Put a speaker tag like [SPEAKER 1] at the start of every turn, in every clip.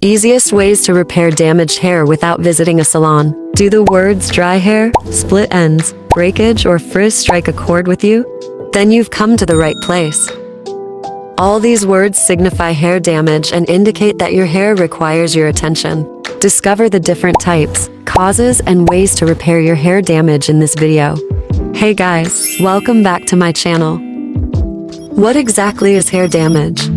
[SPEAKER 1] Easiest ways to repair damaged hair without visiting a salon. Do the words dry hair, split ends, breakage, or frizz strike a chord with you? Then you've come to the right place. All these words signify hair damage and indicate that your hair requires your attention. Discover the different types, causes, and ways to repair your hair damage in this video. Hey guys, welcome back to my channel. What exactly is hair damage?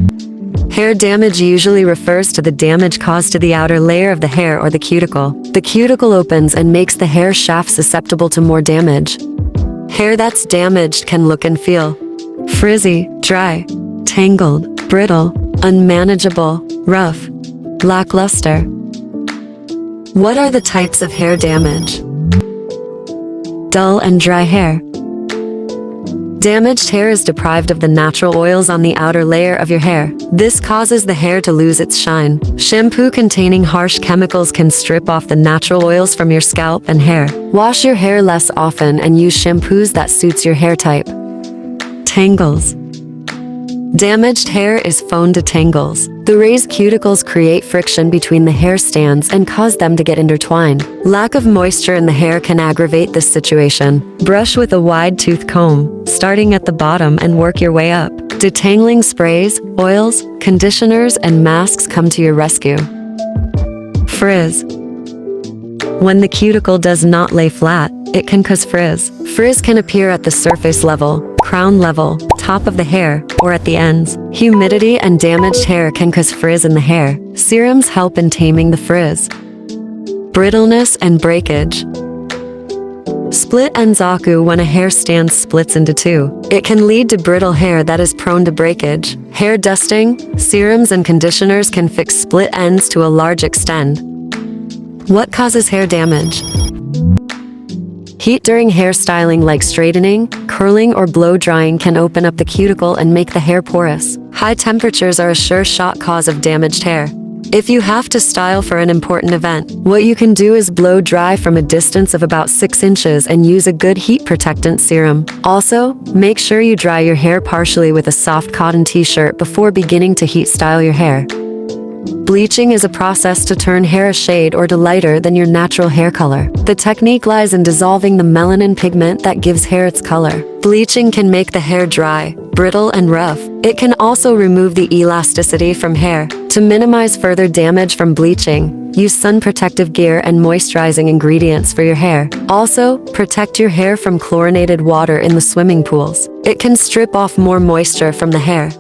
[SPEAKER 1] Hair damage usually refers to the damage caused to the outer layer of the hair or the cuticle. The cuticle opens and makes the hair shaft susceptible to more damage. Hair that's damaged can look and feel frizzy, dry, tangled, brittle, unmanageable, rough, lackluster. What are the types of hair damage? Dull and dry hair. Damaged hair is deprived of the natural oils on the outer layer of your hair. This causes the hair to lose its shine. Shampoo containing harsh chemicals can strip off the natural oils from your scalp and hair. Wash your hair less often and use shampoos that suits your hair type. Tangles. Damaged hair is prone to tangles. The raised cuticles create friction between the hair strands and cause them to get intertwined. Lack of moisture in the hair can aggravate this situation. Brush with a wide tooth comb, starting at the bottom and work your way up. Detangling sprays, oils, conditioners, and masks come to your rescue. Frizz. When the cuticle does not lay flat, it can cause frizz. Frizz can appear at the surface level, crown level, top of the hair, or at the ends. Humidity and damaged hair can cause frizz in the hair. Serums help in taming the frizz. Brittleness and breakage. Split ends occur when a hair strand splits into two. It can lead to brittle hair that is prone to breakage. Hair dusting, serums, and conditioners can fix split ends to a large extent. What causes hair damage? Heat during hairstyling like straightening, curling, or blow drying can open up the cuticle and make the hair porous. High temperatures are a sure shot cause of damaged hair. If you have to style for an important event, what you can do is blow dry from a distance of about 6 inches and use a good heat protectant serum. Also, make sure you dry your hair partially with a soft cotton t-shirt before beginning to heat style your hair. Bleaching is a process to turn hair a shade or to lighter than your natural hair color. The technique lies in dissolving the melanin pigment that gives hair its color. Bleaching can make the hair dry, brittle, and rough. It can also remove the elasticity from hair. To minimize further damage from bleaching, use sun protective gear and moisturizing ingredients for your hair. Also, protect your hair from chlorinated water in the swimming pools. It can strip off more moisture from the hair.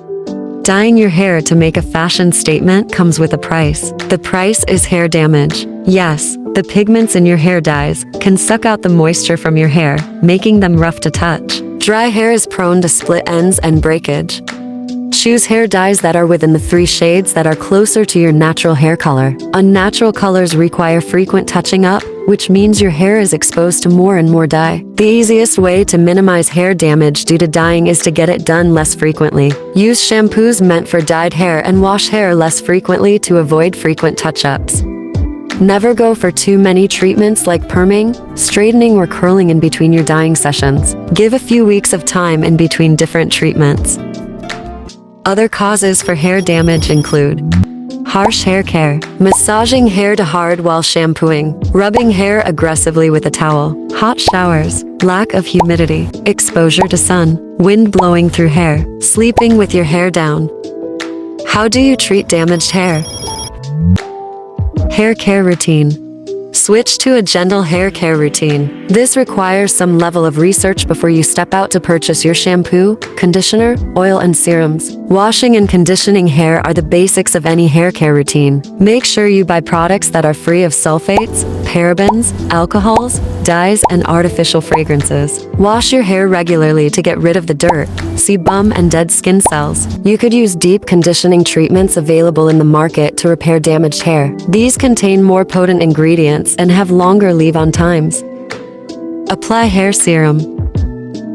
[SPEAKER 1] Dyeing your hair to make a fashion statement comes with a price. The price is hair damage. Yes, the pigments in your hair dyes can suck out the moisture from your hair, making them rough to touch. Dry hair is prone to split ends and breakage. Choose hair dyes that are within the 3 shades that are closer to your natural hair color. Unnatural colors require frequent touching up, which means your hair is exposed to more and more dye. The easiest way to minimize hair damage due to dyeing is to get it done less frequently. Use shampoos meant for dyed hair and wash hair less frequently to avoid frequent touch-ups. Never go for too many treatments like perming, straightening, or curling in between your dyeing sessions. Give a few weeks of time in between different treatments. Other causes for hair damage include harsh hair care, massaging hair to hard while shampooing, rubbing hair aggressively with a towel, hot showers, lack of humidity, exposure to sun, wind blowing through hair, sleeping with your hair down. How do you treat damaged hair? Hair care routine. Switch to a gentle hair care routine. This requires some level of research before you step out to purchase your shampoo, conditioner, oil, and serums. Washing and conditioning hair are the basics of any hair care routine. Make sure you buy products that are free of sulfates, parabens, alcohols, dyes, and artificial fragrances. Wash your hair regularly to get rid of the dirt, sebum, and dead skin cells. You could use deep conditioning treatments available in the market to repair damaged hair. These contain more potent ingredients and have longer leave-on times. Apply hair serum.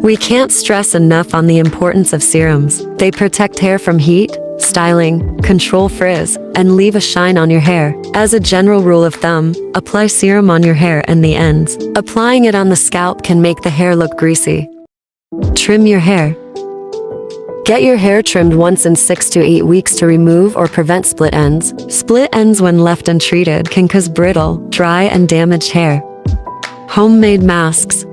[SPEAKER 1] We can't stress enough on the importance of serums. They protect hair from heat, styling, control frizz, and leave a shine on your hair. As a general rule of thumb, apply serum on your hair and the ends. Applying it on the scalp can make the hair look greasy. Trim your hair. Get your hair trimmed once in 6 to 8 weeks to remove or prevent split ends. Split ends when left untreated can cause brittle, dry, and damaged hair. Homemade masks.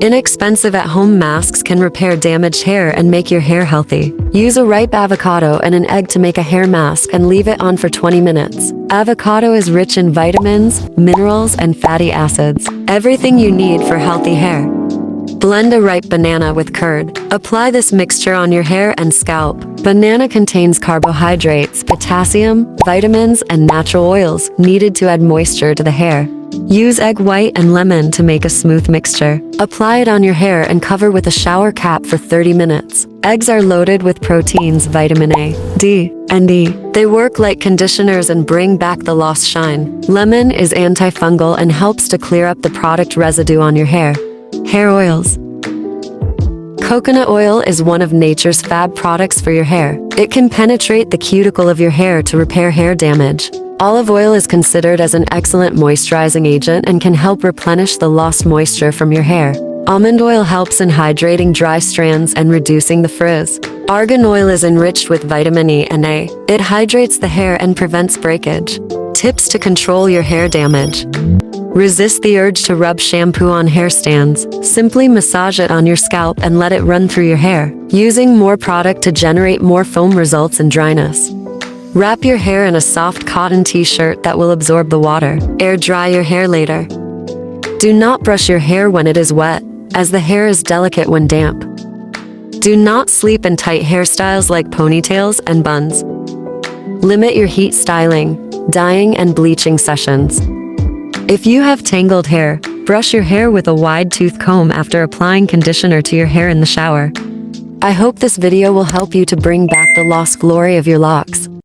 [SPEAKER 1] Inexpensive at-home masks can repair damaged hair and make your hair healthy. Use a ripe avocado and an egg to make a hair mask and leave it on for 20 minutes. Avocado is rich in vitamins, minerals, and fatty acids. Everything you need for healthy hair. Blend a ripe banana with curd. Apply this mixture on your hair and scalp. Banana contains carbohydrates, potassium, vitamins, and natural oils needed to add moisture to the hair. Use egg white and lemon to make a smooth mixture. Apply it on your hair and cover with a shower cap for 30 minutes. Eggs are loaded with proteins, vitamin A, D, and E. They work like conditioners and bring back the lost shine. Lemon is antifungal and helps to clear up the product residue on your hair. Hair oils. Coconut oil is one of nature's fab products for your hair. It can penetrate the cuticle of your hair to repair hair damage. Olive oil is considered as an excellent moisturizing agent and can help replenish the lost moisture from your hair. Almond oil helps in hydrating dry strands and reducing the frizz. Argan oil is enriched with vitamin E and A. It hydrates the hair and prevents breakage. Tips to control your hair damage. Resist the urge to rub shampoo on hair stands. Simply massage it on your scalp and let it run through your hair. Using more product to generate more foam results in dryness. Wrap your hair in a soft cotton t-shirt that will absorb the water. Air dry your hair later. Do not brush your hair when it is wet, as the hair is delicate when damp. Do not sleep in tight hairstyles like ponytails and buns. Limit your heat styling, dyeing, and bleaching sessions. If you have tangled hair, brush your hair with a wide tooth comb after applying conditioner to your hair in the shower. I hope this video will help you to bring back the lost glory of your locks.